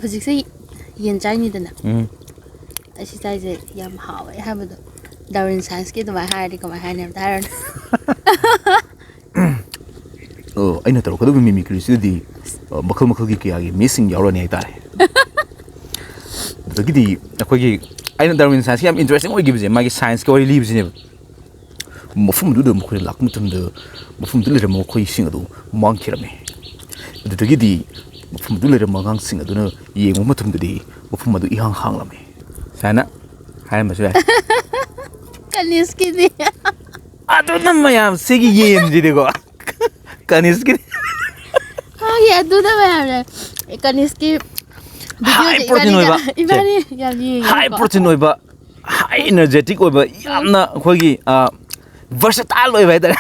ꯍꯧꯖꯤꯛꯁꯦ ꯌꯦꯟ ꯆꯥꯏꯅꯤꯗꯅ ꯑꯁꯤ ꯆꯥꯏꯁꯦ ꯌꯥꯝ ꯍꯥꯎꯋꯦ ꯍꯥꯏꯕꯗꯣ ꯗꯥꯔꯋꯤꯟ ꯁꯥꯏꯟꯁꯀꯤ ꯑꯗꯨꯃꯥꯏꯅ ꯍꯥꯏꯔꯗꯤ ꯀꯃꯥꯏꯅ ꯍꯥꯏꯅꯤ ꯑꯝꯇ ꯍꯥꯏꯔꯣꯅꯦ ꯑꯩꯅ ꯇꯧꯔꯛꯀꯗꯕ ꯃꯤꯃꯤꯀ꯭ꯔꯤꯁꯤꯗꯤ ꯃꯈꯜ ꯃꯈꯜꯒꯤ ꯀꯌꯥꯒꯤ ꯃꯤꯁꯤꯡ ꯌꯥꯎꯔꯅꯤ ꯍꯥꯏꯇꯥꯔꯦ ꯑꯗꯒꯤꯗꯤ ꯑꯩꯈꯣꯏꯒꯤ ꯑꯩꯅ ꯗꯥꯔꯋꯤꯟ ꯁꯥꯏꯟꯁꯀꯤ ꯌꯥꯝ ꯏꯟꯇꯔꯦꯁꯇꯤꯡ ꯑꯣꯏꯈꯤꯕꯁꯦ ꯃꯥꯒꯤ ꯁꯥꯏꯟꯁꯀꯤ ꯋꯥꯔꯤ ꯂꯤꯕꯁꯤꯅꯦꯕ ꯃꯐꯝꯗꯨꯗ ꯃꯈꯣꯏꯅ ꯂꯥꯛꯄ ꯃꯇꯝꯗ ꯃꯐꯝꯗꯨꯗ ꯂꯩꯔꯝꯕ ꯃꯈꯣꯏꯁꯤꯡ ꯑꯗꯨ ꯃꯥꯡꯈꯤꯔꯝꯃꯤ ꯑꯗꯨꯗꯒꯤꯗꯤ ꯃꯐꯝꯗꯨ ꯂꯩꯔꯝꯕ ꯑꯉꯥꯡꯁꯤꯡ ꯑꯗꯨꯅ ꯌꯦꯡꯕ ꯃꯇꯝꯗꯗꯤ ꯃꯐꯝ ꯑꯗꯨ ꯏꯍꯥꯡ ꯍꯥꯡꯂꯝꯃꯤ ꯁꯨꯃꯥꯏꯅ ꯍꯥꯏꯔꯝꯕꯁꯨ ꯌꯥꯏ ꯀꯅꯤꯁꯀꯤꯗꯤ ꯑꯗꯨꯅ ꯃꯌꯥꯝꯁꯤꯒꯤ ꯌꯦꯟꯁꯤꯗꯤꯀꯣ ꯀꯅꯤꯁꯀꯤꯗꯤ ꯍꯥꯏꯒꯤ ꯑꯗꯨꯗ ꯃꯌꯥꯝꯅꯦ ꯀꯅꯤꯁꯀꯤ ꯍꯥꯏ ꯚꯤꯗꯤꯑꯣꯁꯦ ꯄ꯭ꯔꯣꯇꯤꯟ ꯑꯣꯏꯕ ꯏꯕꯥꯅꯤ ꯌꯥꯝ ꯍꯥꯏ ꯌꯦꯡꯉꯦꯕꯀꯣ ꯄ꯭ꯔꯣꯇꯤꯟ ꯑꯣꯏꯕ ꯍꯥꯏ ꯏꯅꯔꯖꯦꯇꯤꯛ ꯑꯣꯏꯕ ꯌꯥꯝꯅ ꯑꯩꯈꯣꯏꯒꯤ ꯚꯔꯁꯦꯇꯥꯏꯜ ꯑꯣꯏꯕ ꯍꯥꯏꯇꯥꯔꯦ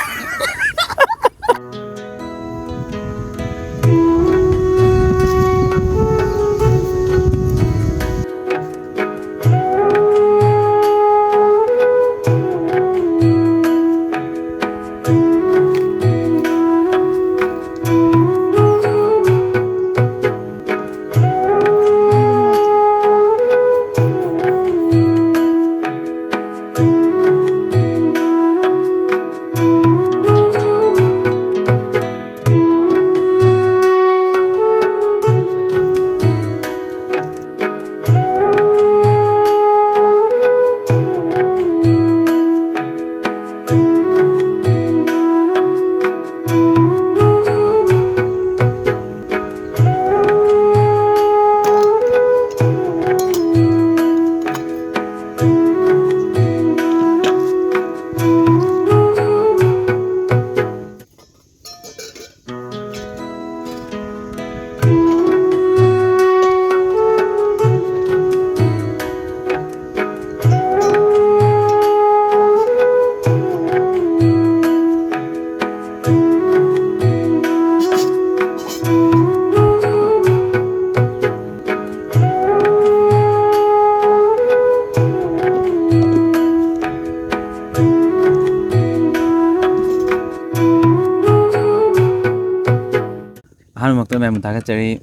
ꯑꯍꯥꯟꯕꯃꯛꯇ ꯃꯌꯥꯝ ꯊꯥꯒꯠꯆꯔꯤ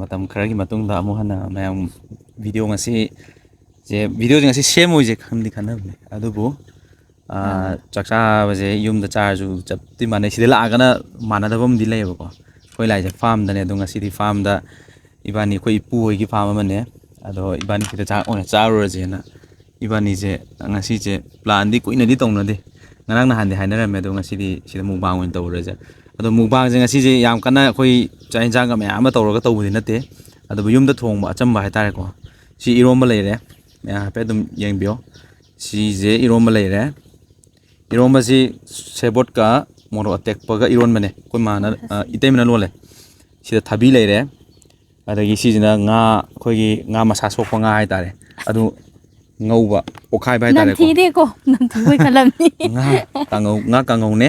ꯃꯇꯝ ꯈꯔꯒꯤ ꯃꯇꯨꯡꯗ ꯑꯃꯨꯛ ꯍꯟꯅ ꯃꯌꯥꯝ ꯚꯤꯗꯤꯑꯣ ꯚꯤꯗꯤꯑꯣꯁꯦ ꯉꯁꯤ ꯁꯦꯝꯃꯣꯏꯁꯦ ꯈꯟꯅꯕꯅꯦ ꯑꯗꯨꯕꯨ ꯆꯥꯛ ꯆꯥꯕꯁꯦ ꯌꯨꯝꯗ ꯆꯥꯔꯁꯨ ꯆꯞꯇꯤ ꯃꯥꯟꯅꯩ ꯁꯤꯗ ꯂꯥꯛꯑꯒꯅ ꯃꯥꯟꯅꯗꯕ ꯑꯃꯗꯤ ꯂꯩꯌꯦꯕꯀꯣ ꯑꯩꯈꯣꯏ ꯂꯥꯛꯏꯁꯦ ꯐꯥꯔꯝꯗꯅꯦ ꯑꯗꯣ ꯉꯁꯤꯗꯤ ꯐꯥꯔꯝꯗ ꯏꯕꯥꯅꯤ ꯑꯩꯈꯣꯏ ꯏꯄꯨ ꯍꯣꯏꯒꯤ ꯐꯥꯔꯝ ꯑꯃꯅꯦ ꯑꯗꯣ ꯏꯕꯥꯅꯤ ꯁꯤꯗ ꯆꯥꯛ ꯑꯣꯏꯅ ꯆꯥꯔꯨꯔꯁꯦꯅ ꯏꯕꯥꯅꯤꯁꯦ ꯉꯁꯤꯁꯦ ꯄ꯭ꯂꯥꯟꯗꯤ ꯀꯨꯏꯅꯗꯤ ꯇꯧꯅꯗꯦ ꯉꯔꯥꯡ ꯅꯍꯥꯟꯗꯤ ꯍꯥꯏꯅꯔꯝꯃꯦ ꯑꯗꯣ ꯉꯁꯤꯗꯤ ꯁꯤꯗ ꯃꯨꯛꯕꯥꯡ ꯑꯣꯏꯅ ꯇꯧꯔꯁꯦ ꯑꯗꯣ ꯃꯨꯛꯕꯥꯡꯁꯦ ꯉꯁꯤꯁꯦ ꯌꯥꯝ ꯀꯟꯅ ꯑꯩꯈꯣꯏ ꯆꯥꯛ ꯌꯦꯟꯁꯥꯡꯒ ꯃꯌꯥꯝ ꯑꯃ ꯇꯧꯔꯒ ꯇꯧꯕꯗꯤ ꯅꯠꯇꯦ ꯑꯗꯨꯕꯨ ꯌꯨꯝꯗ ꯊꯣꯡꯕ ꯑꯆꯝꯕ ꯍꯥꯏꯇꯥꯔꯦꯀꯣ ꯁꯤ ꯏꯔꯣꯝꯕ ꯂꯩꯔꯦ ꯃꯌꯥꯝ ꯍꯥꯏꯐꯦꯠ ꯑꯗꯨꯝ ꯌꯦꯡꯕꯤꯌꯣ ꯁꯤꯁꯦ ꯏꯔꯣꯝꯕ ꯂꯩꯔꯦ ꯏꯔꯣꯝꯕꯁꯤ ꯁꯦꯕꯣꯠꯀ ꯃꯣꯔꯣꯛ ꯑꯇꯦꯛꯄꯒ ꯏꯔꯣꯟꯕꯅꯦ ꯑꯩꯈꯣꯏ ꯃꯥꯅ ꯏꯇꯩꯃꯅ ꯂꯣꯜꯂꯦ ꯁꯤꯗ ꯊꯕꯤ ꯂꯩꯔꯦ ꯑꯗꯒꯤ ꯁꯤꯁꯤꯅ ꯉꯥ ꯑꯩꯈꯣꯏꯒꯤ ꯉꯥ ꯃꯁꯥ ꯁꯣꯛꯄ ꯉꯥ ꯍꯥꯏꯇꯥꯔꯦ ꯑꯗꯨ ꯉꯧꯕ ꯑꯣꯠꯈꯥꯏꯕ ꯍꯥꯏꯇꯥꯔꯦꯀꯣ ꯅꯟꯊꯤꯗꯦꯀꯣ ꯅꯟꯊꯤꯕꯣꯏ ꯈꯜꯂꯝꯅꯤ ꯉꯥ ꯀꯥꯡꯉꯧꯅꯦ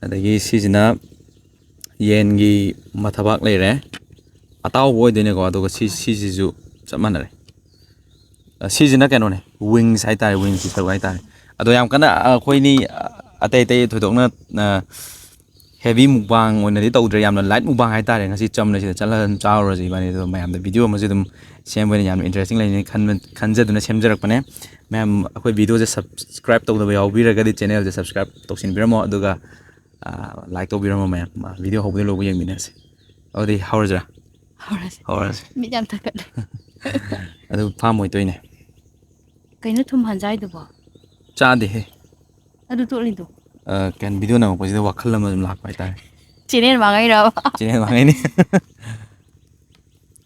ꯑꯗꯒꯤ ꯁꯤꯁꯤꯅ ꯌꯦꯟꯒꯤ ꯃꯊꯕꯥꯛ ꯂꯩꯔꯦ ꯑꯇꯥꯎꯕ ꯑꯣꯏꯗꯣꯏꯅꯦꯀꯣ ꯑꯗꯨꯒ ꯁꯤꯁꯤꯁꯨ ꯆꯞ ꯃꯥꯟꯅꯔꯦ ꯁꯤꯁꯤꯅ ꯀꯩꯅꯣꯅꯦ ꯋꯤꯡꯁ ꯍꯥꯏꯇꯥꯔꯦ ꯋꯤꯡꯁꯀꯤ ꯁꯔꯨꯛ ꯍꯥꯏꯇꯥꯔꯦ ꯑꯗꯣ ꯌꯥꯝ ꯀꯟꯅ ꯑꯩꯈꯣꯏꯅꯤ ꯑꯇꯩ ꯊꯣꯏꯗꯣꯛꯅ ꯍꯦꯚꯤ ꯃꯨꯛꯕꯥꯡ ꯑꯣꯏꯅꯗꯤ ꯇꯧꯗ꯭ꯔꯦ ꯌꯥꯝꯅ ꯂꯥꯏꯠ ꯃꯨꯛꯕꯥꯡ ꯍꯥꯏꯇꯥꯔꯦ ꯉꯁꯤ ꯆꯝꯅ ꯁꯤꯗ ꯆꯠꯂꯒ ꯑꯗꯨꯝ ꯆꯥꯎꯔꯁꯤ ꯏꯕꯥꯅꯤ ꯑꯗꯣ ꯃꯌꯥꯝꯗ ꯚꯤꯗꯤꯑꯣ ꯑꯃꯁꯨ ꯑꯗꯨꯝ ꯁꯦꯝꯕꯅ ꯌꯥꯝꯅ ꯏꯟꯇꯔꯦꯁꯇꯤꯡ ꯂꯩꯅꯤ ꯈꯟꯖꯗꯨꯅ ꯁꯦꯝꯖꯔꯛꯄꯅꯦ ꯃꯌꯥꯝ ꯑꯩꯈꯣꯏ ꯚꯤꯗꯤꯑꯣꯁꯦ ꯁꯕꯁꯀ꯭ꯔꯥꯏꯞ ꯇꯧꯗꯕ ꯌꯥꯎꯕꯤꯔꯒꯗꯤ ꯆꯦꯅꯦꯜꯁꯦ ꯁꯕꯁꯀ꯭ꯔꯥꯏꯞ ꯇꯧꯁꯤꯟꯕꯤꯔꯝꯃꯣ ꯑꯗꯨꯒ ꯂꯥꯏꯛ ꯇꯧꯕꯤꯔꯝꯃꯣ ꯃꯌꯥꯝ ꯚꯤꯗꯤꯑꯣ ꯍꯧꯕꯗꯩ ꯂꯣꯏꯕ ꯌꯦꯡꯃꯤꯟꯅꯁꯤ ꯑꯗꯨꯗꯤ ꯍꯧꯔꯁꯤꯔꯥ ꯍꯧꯔꯁꯤ ꯃꯤꯠ ꯌꯥꯝ ꯊꯛꯀꯠꯂꯦ ꯑꯗꯨ ꯐꯥꯝ ꯑꯣꯏꯗꯣꯏꯅꯦ ꯀꯩꯅꯣ ꯊꯨꯝ ꯍꯟꯖꯥꯏꯗꯨꯕꯣ ꯆꯥꯗꯦꯍꯦ ꯑꯗꯨ ꯇꯣꯠꯂꯤꯗꯣ ꯀꯩꯅꯣ ꯚꯤꯗꯤꯑꯣ ꯅꯝꯃꯛꯄꯁꯤꯗ ꯋꯥꯈꯜ ꯑꯃ ꯑꯗꯨꯝ ꯂꯥꯛꯄ ꯍꯥꯏꯇꯥꯔꯦ ꯆꯦꯅꯦꯜ ꯃꯥꯡꯉꯩꯔꯕ ꯆꯦꯅꯦꯜ ꯃꯥꯡꯉꯩꯅꯤ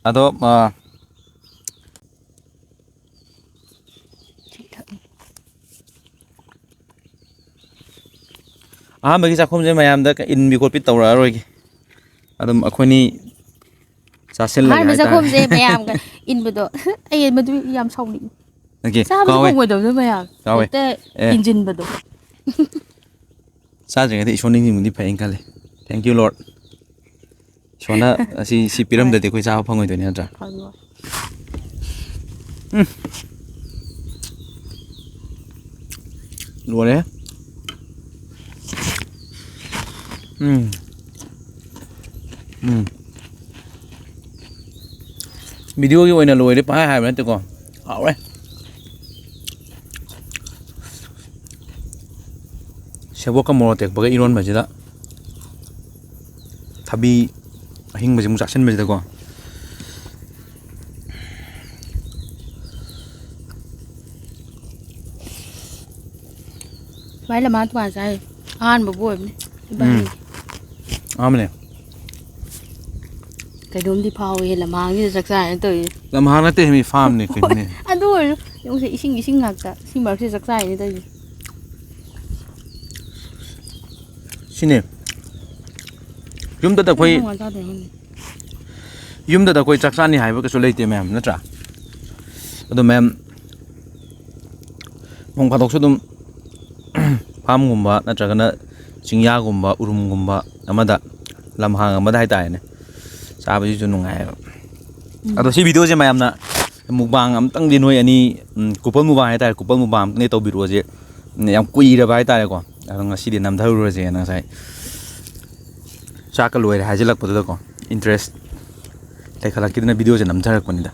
ꯑꯗꯣ ꯑꯍꯥꯟꯕꯒꯤ ꯆꯥꯛꯈꯨꯝꯁꯦ ꯃꯌꯥꯝꯗ ꯏꯟꯕꯤ ꯈꯣꯠꯄꯤ ꯇꯧꯔꯛꯑꯔꯣꯏꯒꯦ ꯑꯗꯨꯝ ꯑꯩꯈꯣꯏꯅꯤ ꯆꯥꯁꯤꯜꯂꯒꯦ ꯑꯍꯥꯟꯕ ꯍꯥꯏꯇꯥꯔꯦ ꯆꯥꯛꯈꯨꯝꯁꯦ ꯃꯌꯥꯝꯒ ꯏꯟꯕꯗꯣ ꯑꯩ ꯃꯗꯨ ꯌꯥꯝ ꯁꯥꯎꯅꯤꯡꯉꯤ ꯑꯣꯀꯦ ꯆꯥꯕꯁꯨ ꯀꯥꯎꯋꯦ ꯉꯝꯃꯣꯏꯗꯕꯗꯣ ꯃꯌꯥꯝ ꯀꯥꯎꯋꯦ ꯍꯦꯛꯇ ꯑꯦ ꯏꯟꯁꯤꯟꯕꯗꯣ ꯆꯥꯗ꯭ꯔꯤꯉꯩꯗ ꯏꯁꯣꯔ ꯅꯤꯡꯁꯤꯡꯕꯗꯤ ꯐꯩꯅ ꯈꯜꯂꯦ ꯊꯦꯡꯀ꯭ꯌꯨ ꯂꯣꯔꯠ ꯏꯁꯣꯔꯅ ꯁꯤ ꯍꯣꯏ ꯄꯤꯔꯝꯗ꯭ꯔꯗꯤ ꯑꯩꯈꯣꯏ ꯆꯥꯕ ꯐꯪꯉꯣꯏꯗꯣꯏꯅꯤ ꯅꯠꯇ꯭ꯔꯥ ꯐꯪꯉꯣꯏ ꯂꯣꯏꯔꯦ ꯚꯤꯗꯤꯑꯣꯒꯤ ꯑꯣꯏꯅ ꯂꯣꯏꯔꯦ ꯄꯪꯍꯥꯏ ꯍꯥꯏꯕ ꯅꯠꯇꯦꯀꯣ ꯍꯥꯎꯔꯦ ꯁꯦꯕꯣꯠꯀ ꯃꯣꯔꯣꯛ ꯇꯦꯛꯄꯒ ꯏꯔꯣꯟꯕꯁꯤꯗ ꯊꯕꯤ ꯑꯍꯤꯡꯕꯁꯤ ꯑꯃꯨꯛ ꯆꯥꯁꯤꯟꯕꯁꯤꯗꯀꯣ ꯃꯥꯏ ꯂꯃꯥ ꯇꯣꯉꯥꯟ ꯆꯥꯏ ꯑꯍꯥꯟꯕꯕꯨ ꯑꯣꯏꯕꯅꯤ ꯏꯕꯥꯅꯤ ꯑꯃꯅꯦ ꯀꯩꯅꯣꯝꯗꯤ ꯐꯥꯎꯋꯦ ꯂꯝꯍꯥꯡꯒꯤꯗ ꯆꯥꯛ ꯆꯥꯏꯅ ꯇꯧꯔꯤꯁꯦ ꯂꯝꯍꯥꯡ ꯅꯠꯇꯦ ꯃꯤ ꯐꯥꯝꯅꯤ ꯍꯣꯏ ꯀꯩꯅꯣꯅꯦ ꯑꯗꯨ ꯑꯣꯏꯔꯁꯨ ꯌꯦꯡꯉꯨꯁꯦ ꯏꯁꯤꯡ ꯉꯥꯛꯇ ꯏꯁꯤꯡ ꯃꯔꯛꯁꯤꯗ ꯆꯥꯛ ꯆꯥꯏꯅꯦ ꯇꯧꯔꯤꯁꯦ ꯁꯤꯅꯦ ꯌꯨꯝꯗꯗ ꯑꯩꯈꯣꯏ ꯌꯨꯝꯗꯗ ꯑꯩꯈꯣꯏ ꯆꯥꯛ ꯆꯥꯅꯤ ꯍꯥꯏꯕ ꯀꯩꯁꯨ ꯂꯩꯇꯦ ꯃꯌꯥꯝ ꯅꯠꯇ꯭ꯔꯥ ꯑꯗꯣ ꯃꯌꯥꯝ ꯅꯣꯡ ꯐꯥꯗꯣꯛꯁꯨ ꯑꯗꯨꯝ ꯐꯥꯝꯒꯨꯝꯕ ꯅꯠꯇ꯭ꯔꯒꯅ ꯆꯤꯡꯌꯥꯒꯨꯝꯕ ꯎꯔꯨꯝꯒꯨꯝꯕ ꯑꯃꯗ ꯂꯝꯍꯥꯡ ꯑꯃꯗ ꯍꯥꯏꯇꯥꯔꯦꯅꯦ ꯆꯥꯕꯁꯤꯁꯨ ꯅꯨꯡꯉꯥꯏꯌꯦꯕ ꯑꯗꯣ ꯁꯤ ꯚꯤꯗꯤꯑꯣꯁꯦ ꯃꯌꯥꯝꯅ ꯃꯨꯛꯕꯥꯡ ꯑꯝꯇꯪꯗꯤ ꯅꯣꯏ ꯑꯅꯤ ꯀꯨꯄꯜ ꯃꯨꯛꯕꯥꯡ ꯍꯥꯏꯇꯥꯔꯦ ꯀꯨꯄꯜ ꯃꯨꯛꯕꯥꯡ ꯑꯝꯇꯪꯗꯤ ꯇꯧꯕꯤꯔꯛꯑꯣꯁꯦ ꯌꯥꯝ ꯀꯨꯏꯔꯕ ꯍꯥꯏꯇꯥꯔꯦꯀꯣ ꯑꯗꯣ ꯉꯁꯤꯗꯤ ꯅꯝꯊꯔꯨꯔꯁꯦꯅ ꯉꯁꯥꯏ ꯆꯥꯛꯀ ꯂꯣꯏꯔꯦ ꯍꯥꯏꯖꯤꯜꯂꯛꯄꯗꯨꯗꯀꯣ ꯏꯟꯇꯔꯦꯁ ꯂꯩꯈꯠꯂꯛꯈꯤꯗꯅ ꯚꯤꯗꯤꯑꯣꯁꯦ ꯅꯝꯊꯔꯛꯄꯅꯤꯗ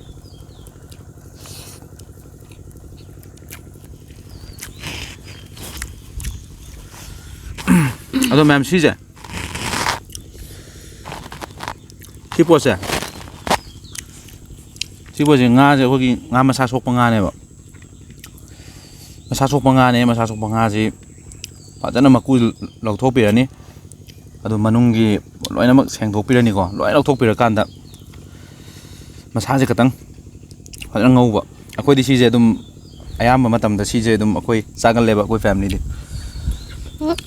ꯑꯗꯣ ꯃꯌꯥꯝ ꯁꯤ ꯄꯣꯠꯁꯦ ꯉꯥꯁꯦ ꯑꯩꯈꯣꯏꯒꯤ ꯉꯥ ꯃꯁꯥ ꯁꯣꯛꯄ ꯉꯥꯅꯦꯕ ꯃꯁꯥ ꯁꯣꯛꯄ ꯉꯥꯁꯤ ꯐꯖꯅ ꯃꯀꯨ ꯂꯧꯊꯣꯛꯄꯤꯔꯅꯤ ꯑꯗꯨ ꯃꯅꯨꯡꯒꯤ ꯂꯣꯏꯅꯃꯛ ꯁꯦꯡꯗꯣꯛꯄꯤꯔꯅꯤꯀꯣ ꯂꯣꯏꯅ ꯂꯧꯊꯣꯛꯄꯤꯔꯀꯥꯟꯗ ꯃꯁꯥꯁꯦ ꯈꯇꯪ ꯐꯖꯅ ꯉꯧꯕ ꯑꯩꯈꯣꯏꯗꯤ ꯁꯤꯁꯦ ꯑꯗꯨꯝ ꯑꯌꯥꯝꯕ ꯃꯇꯝꯗ ꯁꯤꯁꯦ ꯑꯗꯨꯝ ꯑꯩꯈꯣꯏ ꯆꯥꯒꯜꯂꯦꯕ ꯑꯩꯈꯣꯏ ꯐꯦꯃꯤꯂꯤꯗꯤ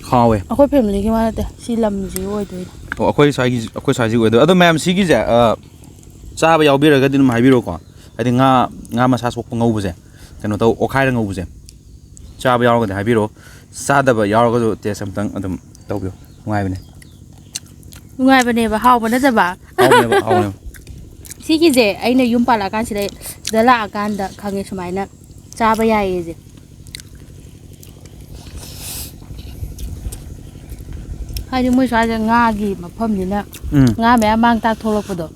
ꯍꯥꯎꯋꯦ ꯑꯩꯈꯣꯏ ꯐꯦꯃꯤꯂꯤꯒꯤ ꯋꯥ ꯅꯠꯇꯦ ꯁꯤ ꯂꯝꯁꯤꯒꯤ ꯑꯣꯏꯗꯣꯏꯅꯤ ꯑꯣ ꯑꯩꯈꯣꯏ ꯁ꯭ꯋꯥꯏꯁꯤ ꯑꯣꯏꯗꯣꯏ ꯑꯗꯣ ꯃꯌꯥꯝ ꯁꯤꯒꯤꯁꯦ ꯆꯥꯕ ꯌꯥꯎꯕꯤꯔꯒꯗꯤ ꯑꯗꯨꯝ ꯍꯥꯏꯕꯤꯔꯛꯑꯣꯀꯣ ꯍꯥꯏꯗꯤ ꯉꯥ ꯃꯁꯥ ꯁꯣꯛꯄ ꯉꯧꯕꯁꯦ ꯀꯩꯅꯣ ꯇꯧ ꯑꯣꯠꯈꯥꯏꯔ ꯉꯧꯕꯁꯦ ꯆꯥꯕ ꯌꯥꯎꯔꯒꯗꯤ ꯍꯥꯏꯕꯤꯔꯛꯑꯣ ꯆꯥꯗꯕ ꯌꯥꯎꯔꯒꯁꯨ ꯇꯦꯁ ꯑꯃꯇꯪ ꯑꯗꯨꯝ ꯇꯧꯕꯤꯌꯨ ꯅꯨꯡꯉꯥꯏꯕꯅꯦꯕ ꯍꯥꯎꯕ ꯅꯠꯇꯕ ꯍꯥꯎꯕꯅꯦꯕ ꯁꯤꯒꯤꯁꯦ ꯑꯩꯅ ꯌꯨꯝ ꯄꯥꯜꯂꯛꯑꯀꯥꯟ ꯁꯤꯗ ꯂꯥꯛꯑꯀꯥꯟꯗ ꯈꯪꯉꯦ ꯁꯨꯃꯥꯏꯅ ꯆꯥꯕ ꯌꯥꯏꯌꯦꯁꯦ ꯍꯥꯏꯗꯤ ꯃꯣꯏ ꯁ꯭ꯋꯥꯏꯗ ꯉꯥꯒꯤ ꯃꯐꯝꯅꯤꯅ ꯉꯥ ꯃꯌꯥꯝ ꯃꯥꯡ ꯇꯥꯛ ꯊꯣꯛꯂꯛꯄꯗꯣ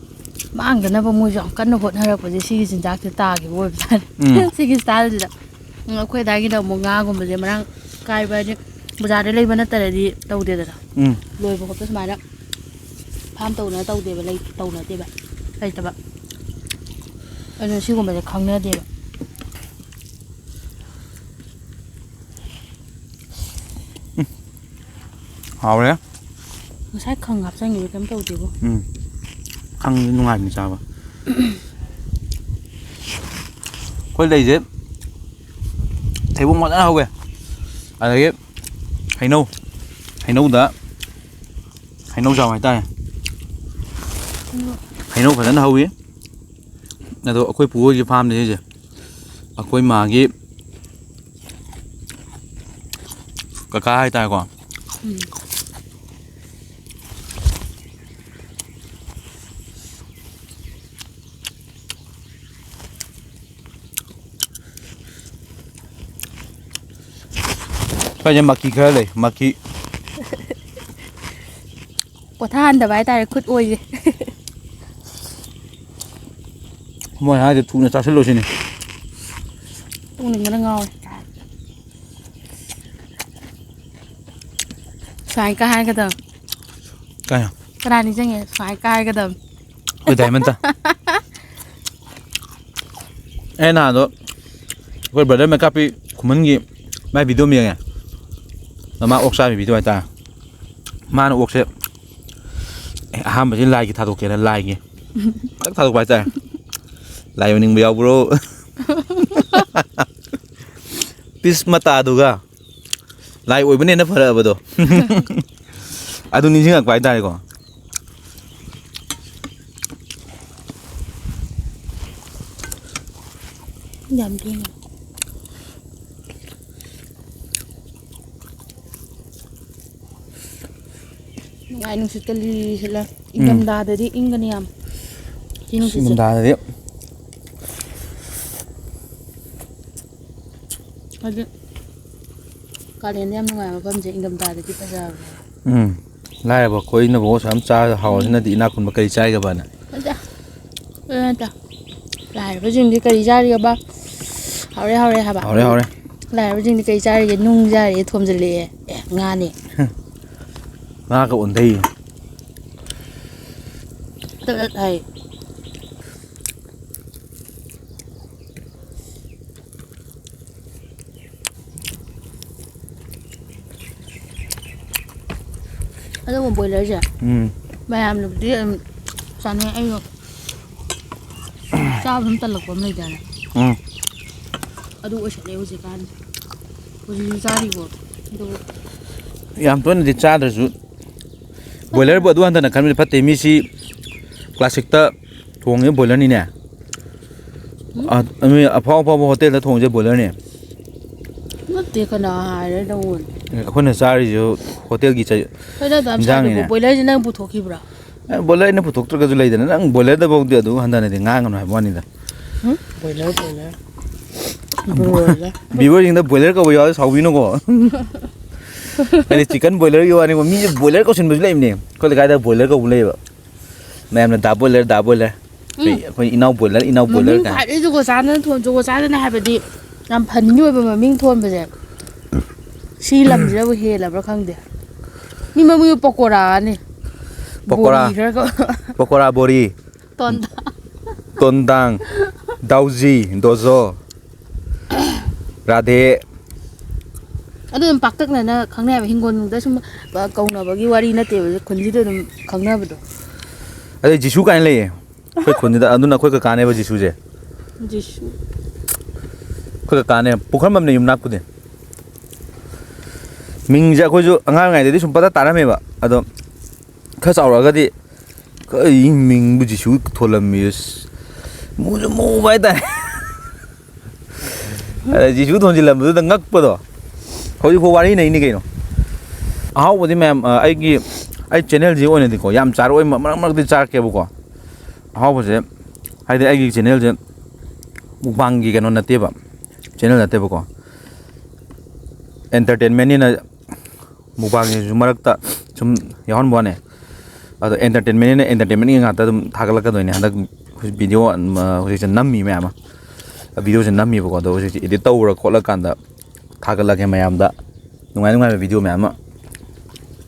ꯃꯥꯡꯗꯅꯕ ꯃꯣꯏꯁꯨ ꯌꯥꯝ ꯀꯟꯅ ꯍꯣꯠꯅꯔꯛꯄꯁꯦ ꯁꯤꯒꯤ ꯆꯤꯟꯖꯥꯛꯁꯦ ꯇꯥꯈꯤꯕ ꯑꯣꯏꯕꯖꯥꯠꯅꯤ ꯁꯤꯒꯤ ꯁ꯭ꯇꯥꯏꯜꯁꯤꯗ ꯑꯩꯈꯣꯏ ꯑꯗꯥꯏꯒꯤꯗ ꯑꯃꯨꯛ ꯉꯥꯒꯨꯝꯕꯁꯦ ꯃꯔꯥꯡ ꯀꯥꯏꯕ ꯍꯥꯏꯗꯤ ꯕꯖꯥꯔꯗ ꯂꯩꯕ ꯅꯠꯇ꯭ꯔꯗꯤ ꯇꯧꯗꯦꯗꯅ ꯂꯣꯏꯕ ꯈꯣꯠꯄ ꯁꯨꯃꯥꯏꯅ ꯐꯥꯝ ꯇꯧꯅꯗꯦꯕ ꯂꯩꯇꯕ ꯑꯗꯨꯅ ꯁꯤꯒꯨꯝꯕꯁꯦ ꯈꯪꯅꯗꯦꯕ ꯍꯥꯎꯔꯦ ꯉꯁꯥꯏ ꯈꯪ ꯍꯥꯞꯆꯟꯈꯤꯕ ꯀꯩꯝ ꯇꯧꯗꯦꯕꯣ ꯈꯪꯗꯤ ꯅꯨꯡꯉꯥꯏꯕꯅꯤ ꯆꯥꯕ ꯑꯩꯈꯣꯏ ꯂꯩꯁꯦ ꯊꯩꯕꯣꯡ ꯐꯖꯅ ꯍꯧꯋꯦ ꯑꯗꯒꯤ ꯍꯩꯅꯧ ꯆꯥꯎ ꯍꯥꯏꯇꯥꯔꯦ ꯍꯩꯅꯧ ꯐꯖꯅ ꯍꯧꯋꯤ ꯑꯗꯣ ꯑꯩꯈꯣই ꯄꯨꯍꯣꯏꯒꯤ ꯐꯥꯔꯝꯅꯦ ꯁꯤꯁꯦ ꯑꯩꯈꯣই ꯃꯥꯒꯤ ꯀꯀꯥ ꯍꯥꯏꯇꯥꯔꯦꯀꯣ ꯁ꯭ꯋꯥꯏꯁꯦ ꯃꯛꯈꯤ ꯈꯔ ꯂꯩ ꯃꯛꯈꯤ ꯄꯣꯊꯥꯍꯟꯗꯕ ꯍꯥꯏꯇꯥꯔꯦ ꯈꯨꯠ ꯑꯣꯏꯁꯦ ꯃꯣꯏ ꯍꯥꯏꯁꯦ ꯊꯨꯅ ꯆꯥꯁꯤꯜꯂꯨ ꯁꯤꯅꯤ ꯄꯨꯛꯅꯤꯡꯕꯅ ꯉꯥꯎꯔꯦ ꯁꯨꯃꯥꯏꯅ ꯍꯥꯏꯒꯗꯕ ꯀꯅꯥ ꯅꯤꯡꯁꯤꯡꯉꯦ ꯁꯨꯃꯥꯏꯅ ꯍꯥꯏꯒꯗꯕ ꯑꯩꯈꯣꯏ ꯗꯥꯏꯃꯟꯇ ꯑꯩ ꯅꯍꯥꯟꯗꯣ ꯑꯩꯈꯣꯏ ꯕ꯭ꯔꯗꯔ ꯃꯦꯀꯥꯞꯄꯤ ꯈꯨꯃꯟꯒꯤ ꯃꯥꯏ ꯚꯤꯗꯤꯑꯣ ꯑꯃ ꯌꯦꯡꯉꯦ ꯃꯥ ꯑꯣꯛ ꯆꯥꯕꯤ ꯚꯤꯗꯤꯑꯣ ꯍꯥꯏꯇꯥꯔꯦ ꯃꯥꯅ ꯑꯣꯛꯁꯦ ꯑꯍꯥꯟꯕꯁꯤ ꯂꯥꯏꯒꯤ ꯊꯥꯗꯣꯛꯀꯦꯅ ꯂꯥꯏꯒꯤ ꯈꯛ ꯊꯥꯗꯣꯛꯄ ꯍꯥꯏꯇꯥꯔꯦ ꯂꯥꯏ ꯑꯣꯏꯅꯤꯡꯕ ꯌꯥꯎꯕ꯭ꯔꯣ ꯄꯤꯁ ꯃꯇꯥꯗꯨꯒ ꯂꯥꯏ ꯑꯣꯏꯕꯅ ꯍꯦꯟꯅ ꯐꯔꯛꯑꯕꯗꯣ ꯑꯗꯨ ꯅꯤꯡꯁꯤꯡꯉꯛꯄ ꯍꯥꯏꯇꯥꯔꯦꯀꯣ ꯌꯥꯝ ꯊꯦꯡꯉꯦ ꯅꯨꯡꯉꯥꯏ ꯅꯨꯡꯁꯤꯠꯀ ꯂꯤꯔꯤ ꯏꯪꯊꯝꯊꯥꯗꯗꯤ ꯏꯪꯒꯅꯤ ꯌꯥꯝ ꯁꯤ ꯅꯨꯡꯁꯤꯠꯁꯦ ꯏꯪꯊꯝꯊꯥꯗꯗꯤ ꯍꯥꯏꯗꯤ ꯀꯥꯂꯦꯟꯗ ꯌꯥꯝ ꯅꯨꯡꯉꯥꯏꯕ ꯃꯐꯝꯁꯦ ꯏꯪꯊꯝꯊꯥꯗꯗꯤ ꯐꯖꯕꯅꯦ ꯂꯥꯏꯔꯕ ꯑꯩꯈꯣꯏꯅꯕꯨ ꯁꯨꯝ ꯆꯥꯔ ꯍꯥꯎꯔꯁꯤꯅꯗꯤ ꯏꯅꯥꯛ ꯈꯨꯟꯕ ꯀꯔꯤ ꯆꯥꯏꯒꯕꯅ ꯅꯠꯇꯦ ꯂꯥꯏꯔꯕꯁꯤꯡꯗꯤ ꯀꯔꯤ ꯆꯥꯔꯤꯒꯕ ꯍꯥꯎꯔꯦ ꯍꯥꯏꯕ ꯍꯥꯎꯔꯦ ꯂꯥꯏꯔꯕꯁꯤꯡꯗꯤ ꯀꯔꯤ ꯆꯥꯔꯤꯒꯦ ꯅꯨꯡ ꯆꯥꯔꯤꯒꯦ ꯊꯣꯝꯖꯤꯜꯂꯛꯑꯦ ꯉꯥꯅꯤ ꯉꯥꯒ ꯑꯣꯟꯊꯩ ꯍꯥꯏ ꯑꯗꯨꯒ ꯕꯣꯏꯂꯔꯁꯦ ꯃꯌꯥꯝꯅꯕꯨꯗꯤ ꯑꯗꯨꯝ ꯆꯥꯅꯩ ꯑꯩꯅ ꯆꯥꯕ ꯑꯗꯨꯝ ꯇꯜꯂꯛꯄ ꯑꯃ ꯂꯩꯗꯥꯏꯅꯦ ꯑꯗꯨ ꯑꯣꯏꯁꯜꯂꯦ ꯍꯧꯖꯤꯛꯀꯥꯟꯁꯦ ꯍꯧꯖꯤꯛꯁꯨ ꯆꯥꯔꯤꯕꯣ ꯑꯗꯨꯕꯨ ꯌꯥꯝ ꯇꯣꯏꯅꯗꯤ ꯆꯥꯗ꯭ꯔꯁꯨ ꯕꯣꯏꯂꯔꯕꯨ ꯑꯗꯨ ꯍꯟꯊꯅ ꯈꯟꯕꯗꯤ ꯐꯠꯇꯦ ꯃꯤꯁꯤ ꯀ꯭ꯂꯥꯁꯤꯛꯇ ꯊꯣꯡꯉꯤꯕ ꯕꯣꯏꯂꯔꯅꯤꯅꯦ ꯑꯐꯥꯎꯕ ꯍꯣꯇꯦꯜꯗ ꯊꯣꯡꯉꯤꯁꯦ ꯕꯣꯏꯂꯔꯅꯦ ꯅꯠꯇꯦ ꯀꯅꯥ ꯍꯥꯏꯔꯦ ꯅꯪꯉꯣꯟꯗ ꯑꯩꯈꯣꯏꯅ ꯆꯥꯔꯤꯁꯨ ꯍꯣꯇꯦꯜꯒꯤ ꯏꯟꯖꯥꯡꯅꯤꯅꯦ ꯕꯣꯏꯂꯔꯁꯦ ꯅꯪ ꯄꯨꯊꯣꯛꯈꯤꯕ꯭ꯔꯥ ꯕꯣꯏꯂꯔ ꯑꯩꯅ ꯄꯨꯊꯣꯛꯇ꯭ꯔꯒꯁꯨ ꯂꯩꯗꯅ ꯅꯪ ꯕꯣꯏꯂꯔꯗꯐꯥꯎꯗꯤ ꯑꯗꯨ ꯍꯟꯊꯅꯗꯤ ꯉꯥꯡꯒꯅꯨ ꯍꯥꯏꯕ ꯋꯥꯅꯤꯗ ꯕꯣꯏꯂꯔ ꯚꯤꯌꯣꯔꯁꯤꯡꯗ ꯕꯣꯏꯂꯔ ꯀꯧꯕ ꯌꯥꯎꯋꯦ ꯁꯥꯎꯕꯤꯅꯨꯀꯣ ꯑꯩꯗꯤ ꯆꯤꯛꯀꯟ ꯕꯣꯏꯂꯔꯒꯤ ꯋꯥꯅꯤꯀꯣ ꯃꯤꯁꯦ ꯕꯣꯏꯂꯔ ꯀꯧꯁꯤꯟꯕꯁꯨ ꯂꯩꯕꯅꯦ ꯑꯩꯈꯣꯏ ꯂꯩꯀꯥꯏꯗ ꯕꯣꯏꯂꯔ ꯀꯧꯕ ꯂꯩꯌꯦꯕ ꯃꯌꯥꯝꯅ ꯗꯥ ꯕꯣꯏꯂꯔ ꯑꯩꯈꯣꯏ ꯏꯅꯥꯎ ꯕꯣꯏꯂꯔ ꯃꯃꯤꯡ ꯀꯥꯏꯅ ꯈ꯭ꯋꯥꯏꯗꯒꯤ ꯖꯨꯒꯣꯠ ꯆꯥꯗꯅ ꯍꯥꯏꯕꯗꯤ ꯌꯥꯝ ꯐꯅꯤ ꯑꯣꯏꯕ ꯃꯃꯤꯡ ꯊꯣꯟꯕꯁꯦ ꯁꯤ ꯂꯝꯁꯤꯗꯕꯨ ꯍꯦꯜꯂꯕ꯭ꯔꯥ ꯈꯪꯗꯦ ꯃꯤ ꯃꯃꯤꯡ ꯄꯀꯣꯔꯥꯅꯤ ꯕꯣꯔꯤ ꯈꯔ ꯄꯀꯣꯔꯥ ꯕꯣꯔꯤ ꯇꯣꯟꯗꯥꯡ ꯗꯥꯎꯖꯤ ꯗꯣꯖꯣ ꯔꯥꯙꯦ ꯑꯗꯨ ꯑꯗꯨꯝ ꯄꯥꯛꯇꯛꯅꯅ ꯈꯪꯅꯩꯕ ꯍꯤꯡꯒꯣꯜꯅꯨꯡꯗ ꯁꯨꯝ ꯀꯧꯅꯕꯒꯤ ꯋꯥꯔꯤ ꯅꯠꯇꯦꯕ ꯈꯨꯟꯁꯤꯗ ꯑꯗꯨꯝ ꯈꯪꯅꯕꯗꯣ ꯑꯗꯩ ꯖꯤꯁꯨ ꯀꯥꯏꯅ ꯂꯩꯌꯦ ꯑꯩꯈꯣꯏ ꯈꯨꯟꯁꯤꯗ ꯑꯗꯨꯅ ꯑꯩꯈꯣꯏ ꯀꯀꯥꯅꯦꯕ ꯖꯤꯁꯨꯁꯦ ꯖꯤꯁꯨ ꯑꯩꯈꯣꯏ ꯀꯀꯥꯅꯦ ꯄꯨꯈ꯭ꯔꯝꯕꯝꯅꯦ ꯌꯨꯝꯅꯥꯛꯄꯨꯗꯤ ꯃꯤꯡꯁꯦ ꯑꯩꯈꯣꯏꯁꯨ ꯑꯉꯥꯡ ꯑꯣꯏꯔꯤꯉꯩꯗꯗꯤ ꯁꯨꯝ ꯄꯪꯇꯥ ꯇꯥꯔꯝꯃꯦꯕ ꯑꯗꯣ ꯈꯔ ꯆꯥꯎꯔꯛꯑꯒꯗꯤ ꯀꯔꯤ ꯃꯤꯡꯕꯨ ꯖꯤꯁꯨ ꯊꯣꯜꯂꯝꯃꯤ ꯃꯨꯁꯨ ꯃꯨꯕ ꯍꯥꯏꯇꯥꯔꯦ ꯑꯗ ꯖꯤꯁꯨ ꯊꯣꯟꯖꯤꯜꯂꯝꯕꯗꯨꯗ ꯉꯛꯄꯗꯣ ꯍꯧꯖꯤꯛꯐꯥꯎ ꯋꯥꯔꯤꯅꯩꯅꯤ ꯀꯩꯅꯣ ꯑꯍꯥꯎꯕꯗꯤ ꯃꯌꯥꯝ ꯑꯩ ꯆꯦꯅꯦꯜꯁꯤ ꯑꯣꯏꯅꯗꯤꯀꯣ ꯌꯥꯝ ꯆꯥꯔꯛꯑꯣꯏ ꯃꯔꯛ ꯃꯔꯛꯇꯤ ꯆꯥꯔꯛꯀꯦꯕꯀꯣ ꯑꯍꯥꯎꯕꯁꯦ ꯍꯥꯏꯗꯤ ꯑꯩꯒꯤ ꯆꯦꯅꯦꯜꯁꯦ ꯃꯨꯛꯕꯥꯡꯒꯤ ꯀꯩꯅꯣ ꯅꯠꯇꯦꯕ ꯆꯦꯅꯦꯜ ꯅꯠꯇꯦꯕꯀꯣ ꯑꯦꯟꯇꯔꯇꯦꯟꯃꯦꯟꯅꯤꯅ ꯃꯨꯛꯕꯥꯡꯁꯤꯁꯨ ꯃꯔꯛꯇ ꯁꯨꯝ ꯌꯥꯎꯍꯟꯕ ꯋꯥꯅꯦ ꯑꯗꯣ ꯑꯦꯟꯇꯔꯇꯦꯟꯃꯦꯟꯒꯤ ꯉꯥꯛꯇ ꯑꯗꯨꯝ ꯊꯥꯒꯠꯂꯛꯀꯗꯣꯏꯅꯦ ꯍꯟꯗꯛ ꯍꯧꯖꯤꯛ ꯚꯤꯗꯤꯑꯣ ꯍꯧꯖꯤꯛꯁꯦ ꯅꯝꯃꯤ ꯃꯌꯥꯝ ꯑꯃ ꯚꯤꯗꯤꯑꯣꯁꯦ ꯅꯝꯃꯤꯕꯀꯣ ꯑꯗꯣ ꯍꯧꯖꯤꯛꯇꯤ ꯏꯗꯤꯠ ꯇꯧꯔ ꯈꯣꯠꯂꯀꯥꯟꯗ ꯊꯥꯒꯠꯂꯒꯦ ꯃꯌꯥꯝꯗ ꯅꯨꯡꯉꯥꯏꯕ ꯚꯤꯗꯤꯑꯣ ꯃꯌꯥꯝ ꯑꯃ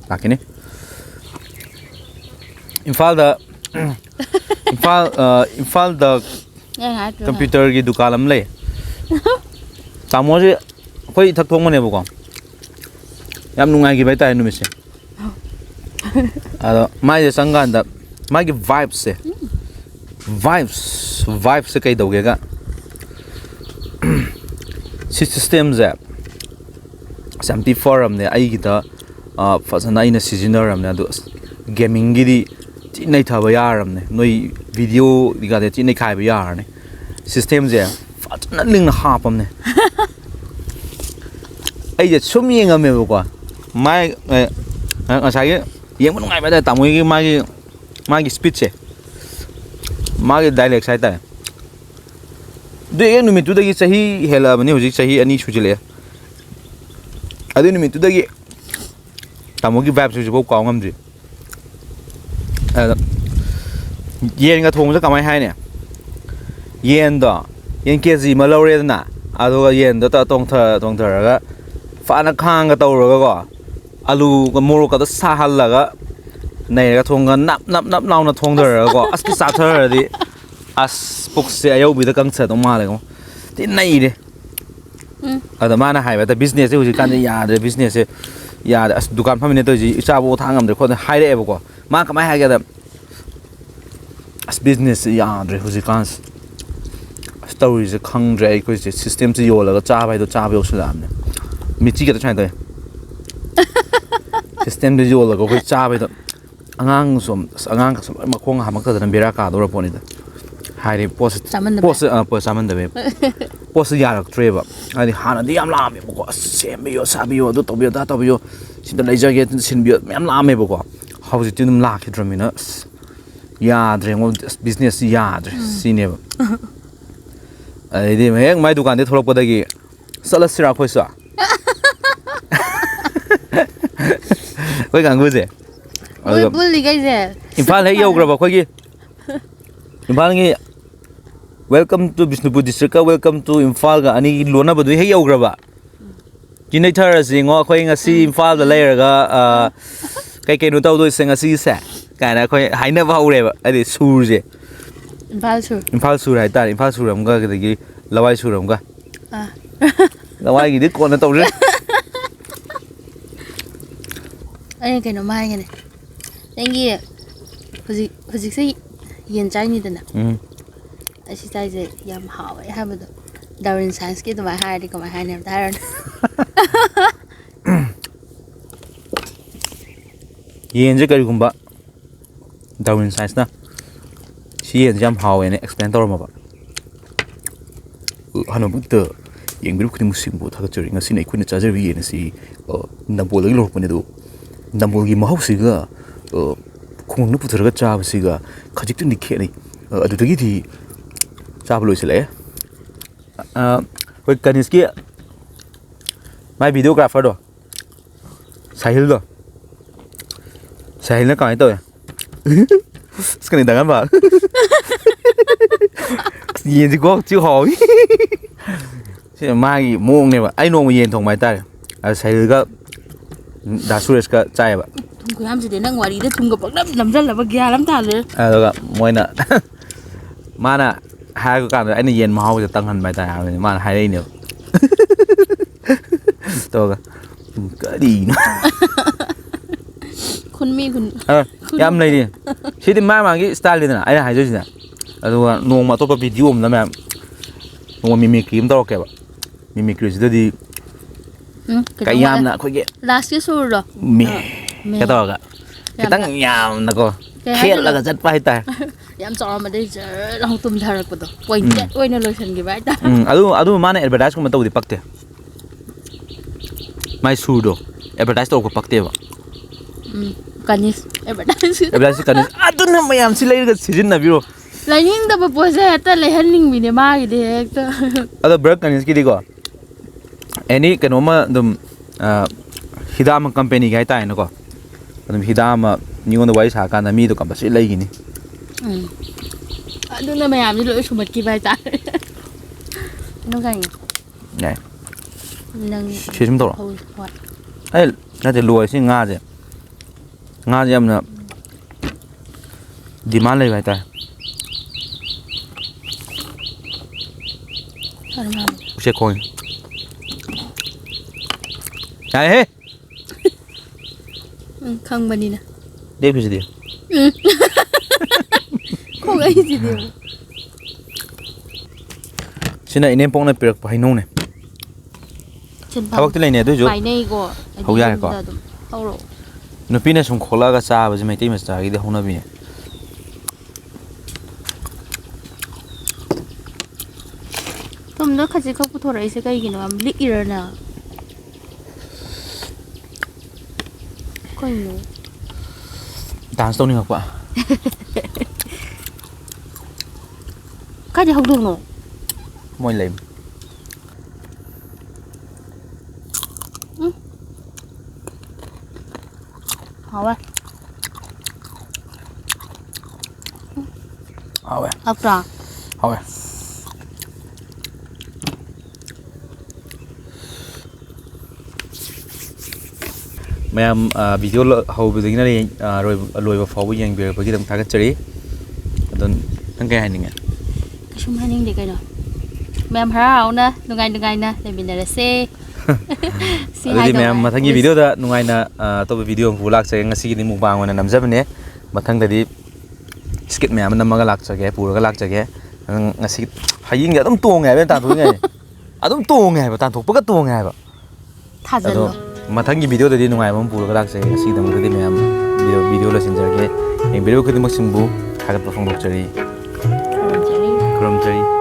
ꯂꯥꯛꯈꯤꯅꯤ ꯏꯝꯐꯥꯜꯗ ꯀꯝꯄ꯭ꯌꯨꯇꯔꯒꯤ ꯗꯨꯀꯥꯟ ꯑꯃ ꯂꯩ ꯇꯥꯃꯣꯁꯦ ꯑꯩꯈꯣꯏ ꯏꯊꯛ ꯊꯣꯡꯕꯅꯦꯕꯀꯣ ꯌꯥꯝ ꯅꯨꯡꯉꯥꯏꯈꯤꯕ ꯍꯥꯏꯇꯥꯔꯦ ꯅꯨꯃꯤꯠꯁꯦ ꯑꯗꯣ ꯃꯥꯏꯁꯦ ꯆꯪꯀꯥꯟꯗ ꯃꯥꯒꯤ ꯚꯥꯏꯞꯁꯦ ꯀꯩꯗꯧꯒꯦꯒ ꯁꯤ ꯁꯤꯁꯇꯦꯝꯁꯦ ꯌꯥꯝ ꯊꯤ ꯐꯔꯝꯅꯦ ꯑꯩꯒꯤꯗ ꯐꯖꯅ ꯑꯩꯅ ꯁꯤꯖꯤꯟꯅꯔꯝꯅꯦ ꯑꯗꯣ ꯒꯦꯃꯤꯡꯒꯤꯗꯤ ꯊꯤ ꯅꯩꯊꯕ ꯌꯥꯔꯕꯅꯦ ꯅꯣꯏ ꯚꯤꯗꯤꯑꯣꯒꯤꯒꯗꯤ ꯊꯤ ꯅꯩꯈꯥꯏꯕ ꯌꯥꯔꯅꯤ ꯁꯤꯁꯇꯦꯝꯁꯦ ꯐꯖꯅ ꯂꯤꯡꯅ ꯍꯥꯞꯄꯝꯅꯦ ꯑꯩꯁꯦ ꯁꯨꯝ ꯌꯦꯡꯉꯝꯃꯦꯕꯀꯣ ꯉꯁꯥꯏꯒꯤ ꯌꯦꯡꯕ ꯅꯨꯡꯉꯥꯏꯕ ꯍꯥꯏꯇꯥꯔꯦ ꯇꯥꯃꯣꯒꯤ ꯃꯥꯒꯤ ꯁ꯭ꯄꯤꯠꯁꯦ ꯃꯥꯒꯤ ꯗꯥꯏꯂꯦꯛꯁ ꯍꯥꯏꯇꯥꯔꯦ ꯑꯗꯨ ꯍꯦꯛ ꯅꯨꯃꯤꯠꯇꯨꯗꯒꯤ ꯆꯍꯤ ꯍꯦꯜꯂꯛꯑꯕꯅꯤ ꯍꯧꯖꯤꯛ ꯆꯍꯤ 2 ꯁꯨꯖꯤꯜꯂꯛꯑꯦ ꯑꯗꯨꯏ ꯅꯨꯃꯤꯠꯇꯨꯗꯒꯤ ꯇꯥꯃꯣꯒꯤ ꯚꯥꯏꯞꯁꯦ ꯍꯧꯖꯤꯛꯐꯥꯎ ꯀꯥꯎ ꯉꯝꯗ꯭ꯔꯤ ꯑꯗ ꯌꯦꯟꯒ ꯊꯣꯡꯕꯁꯦ ꯀꯃꯥꯏꯅ ꯍꯥꯏꯅꯤ ꯌꯦꯟ KG 1 ꯂꯧꯔꯦꯗꯅ ꯑꯗꯨꯒ ꯌꯦꯟꯗꯣ ꯇꯣꯡꯊꯔꯒ ꯐꯅ ꯈꯥꯡꯒ ꯇꯧꯔꯒꯀꯣ ꯑꯂꯨꯒ ꯃꯣꯔꯣꯛꯀꯗ ꯁꯥꯍꯜꯂꯒ ꯅꯩꯔꯒ ꯊꯣꯡꯒ ꯅꯞ ꯂꯥꯎꯅ ꯊꯣꯡꯊꯔꯒꯀꯣ ꯑꯁ ꯆꯥꯊꯔꯗꯤ ꯑꯁ ꯄꯨꯛꯁꯦ ꯑꯌꯧꯕꯤꯗ ꯀꯪꯊꯗꯧ ꯃꯥꯜꯂꯦꯀꯣ ꯊꯤ ꯅꯩꯔꯦ ꯑꯗ ꯃꯥꯅ ꯍꯥꯏꯕꯗ ꯕꯤꯖꯤꯅꯦꯁꯁꯦ ꯍꯧꯖꯤꯛꯀꯥꯟꯗꯤ ꯌꯥꯗ꯭ꯔꯦ ꯕꯤꯖꯤꯅꯦꯁꯁꯦ ꯌꯥꯗ꯭ꯔꯦ ꯑꯁ ꯗꯨꯀꯥꯟ ꯐꯝꯃꯤꯅꯦ ꯇꯧꯔꯤꯁꯤ ꯏꯆꯥꯐꯥꯎ ꯊꯥꯡ ꯉꯝꯗ꯭ꯔꯦ ꯈꯣꯠꯅ ꯍꯥꯏꯔꯛꯑꯦꯕꯀꯣ ꯃꯥ ꯀꯃꯥꯏꯅ ꯍꯥꯏꯒꯦꯗ ꯑꯁ ꯕꯤꯖꯤꯅꯦꯁꯁꯦ ꯌꯥꯗ꯭ꯔꯦ ꯍꯧꯖꯤꯛꯀꯥꯟꯁꯦ ꯑꯁ ꯇꯧꯔꯤꯁꯦ ꯈꯪꯗ꯭ꯔꯦ ꯑꯩꯈꯣꯏꯁꯦ ꯁꯤꯁꯇꯦꯝꯁꯦ ꯌꯣꯜꯂꯒ ꯆꯥꯕ ꯍꯥꯏꯗꯣ ꯆꯥꯕ ꯌꯧꯁꯤꯜꯂꯛꯑꯕꯅꯦ ꯃꯤꯆꯤꯒꯗꯣ ꯁꯨꯃꯥꯏꯅ ꯇꯧꯋꯦ ꯁꯤꯁꯇꯦꯝꯗ ꯌꯣꯜꯂꯒ ꯑꯩꯈꯣꯏ ꯆꯥꯕꯩꯗꯣ ꯑꯉꯥꯡꯒꯁꯨ ꯂꯣꯏ ꯃꯈꯣꯡ ꯍꯥꯝꯃꯛꯇꯗꯅ ꯕꯦꯔꯥ ꯀꯥꯗꯧꯔ ꯄꯣꯠꯅꯤꯗ ꯍꯥꯏꯗꯤ ꯄꯣꯠꯁꯦ ꯆꯥꯃꯟꯗꯕꯩ ꯄꯣꯠꯁꯦ ꯌꯥꯔꯛꯇ꯭ꯔꯦꯕ ꯍꯥꯏꯗꯤ ꯍꯥꯟꯅꯗꯤ ꯌꯥꯝ ꯂꯥꯛꯑꯝꯃꯦꯕꯀꯣ ꯑꯁ ꯁꯦꯝꯕꯤꯌꯣ ꯁꯥꯕꯤꯌꯣ ꯑꯗꯨ ꯇꯧꯕꯤꯌꯣ ꯑꯗꯥ ꯇꯧꯕꯤꯌꯣ ꯁꯤꯗ ꯂꯩꯖꯒꯦ ꯁꯤꯟꯕꯤꯌꯣ ꯃꯌꯥꯝ ꯂꯥꯛꯑꯝꯃꯦꯕꯀꯣ ꯍꯧꯖꯤꯛꯇꯤ ꯑꯗꯨꯝ ꯂꯥꯛꯈꯤꯗ꯭ꯔꯕꯅꯤꯅ ꯑꯁ ꯌꯥꯗ꯭ꯔꯦꯉꯣ ꯑꯁ ꯕꯤꯖꯤꯅꯦꯁꯁꯤ ꯌꯥꯗ꯭ꯔꯦ ꯁꯤꯅꯦꯕ ꯑꯗꯩꯗꯤ ꯍꯦꯛ ꯃꯥꯏ ꯗꯨꯀꯥꯟꯗꯒꯤ ꯊꯣꯛꯂꯛꯄꯗꯒꯤ ꯆꯠꯂꯁꯤꯔꯥ ꯑꯩꯈꯣꯏꯁꯨ ꯑꯩꯈꯣꯏ ꯀꯥꯡꯕꯨꯁꯦ ꯑꯗꯨꯒ ꯄꯨꯜꯂꯤꯈꯩꯁꯦ ꯏꯝꯐꯥꯜ ꯍꯦꯛ ꯌꯧꯈ꯭ꯔꯕ ꯑꯩꯈꯣꯏꯒꯤ ꯏꯝꯐꯥꯜꯒꯤ welcome to Bishnupur district ka welcome to Imphal ga ani lona badu he yograba kinai thar si ngo khoi ngasi Imphal da leiraga kai kai no taw do se ngasi se kana khoi haina ba haure ba adi sur je Imphal sur hai tar Imphal suram ga gi lawai suram ga lawai gi dit kon na taw je ai cái nó mai cái này anh nghe hồi sẽ hiện trái như thế nào ai sẽ trái gì yam hảo vậy hai mươi Darwin science kia tụi mày hai đi còn mày hai niệm thái rồi yen je kari gumba Darwin science na si yen jam hảo vậy này explain tao mà ba hanu bút tờ yen biru kini musim bu thak chori ngasi nei khuna charger wi yen si nambol gi lor pone do nambol gi mahau si ga khung nu puthar ga cha si ga khajik tu nikhe nei adu gi thi cha loi sele hoi kanis ki my videographer do Sahil do Sahil na kai to skani dangan ba yen ji go chiu hoi se mai mong ne ba ai no mo yen thong mai ta Sahil ga da Suresh ka chai ba thùng cái ham gì đến năng ngoài đi đấy thùng cái bọc đâm rất là bậc gà lắm taเลยrồi moi na mana hai cái cái anh yen mauจะตั้งหันไปตายเลยmana hai đây nữaตัวก็ดีนะคุณมีคุณย้ำเลยดิชีวิตมากี่สไตล์เลยนะไอ้หายใจสินะแล้วก็น้องมาตัวไปวิดีโอมันนะแม่น้องมีครีมตัวแกแบบมีครีมสิดีcái yam na khoi ge last year sur rồi cái to cả cái tăng yam na ko khét là cái rất phải ta yam cho mà đây giờ long tum thar ko to quay chết quay nó lotion cái vậy ta adu mana advertise ko mataw di pakte mai sur do advertise to ko pakte ba kanis advertise kanis adu na mayam si lai ga season na biro lai ning da ba pose ta lai han ning mi ne ma gi de ta adu break kanis ki di ko any kanoma dum hidam company ga ta ina ko dum hidam ni on the wise ha kan mi to kam se lai gi ni adu na mayam ni lo su mat ki bai ta nó gành này nâng chế chúng tôi ấy nó thì lùi xin nga gì em là demand lên vậy ta sẽ coi này hết không bên đi nè đẹp cái gì đi không ấy gì đi xin này nên bông này bịt phải nung này thao cái này nè tôi phải này có hậu gia này có hậu rồi nó pin này xong khóa la cái sao bây giờ mấy tí mà sao cái đấy không nó bị hôm đó khách sẽ không có thua đấy sẽ cái gì nó lít rồi nè coi nữa dance đâu này học ạ cái gì không được nữa môi lềm hảo à học trò hảo à mấy em video hầu bây giờ này rồi lùi vào pháo bây giờ bây giờ thằng cái chơi đó thằng cái hay nè chúng hay để cái nào mấy em háo nè đừng ngay nè để mình để xe thì mấy em mà thằng video đó đừng ngay nè tôi video phụ lạc sẽ ngay khi đi mukbang mà nằm rất này mà thằng đấy skit mấy em nằm mà cái lạc cái phụ cái lạc cái ngay khi hay những cái đống tuồng này bên tàn thú này đống tuồng này và tàn thú bất cứ tuồng này vậy thật rồi mà thằng cái video đó đi ngoài mà phụ cái lạc sẽ ngay khi đâm cái đi mấy em video là xin chào cái video cái đi mặc sim bu khai cái phong độ chơi đi krom chơi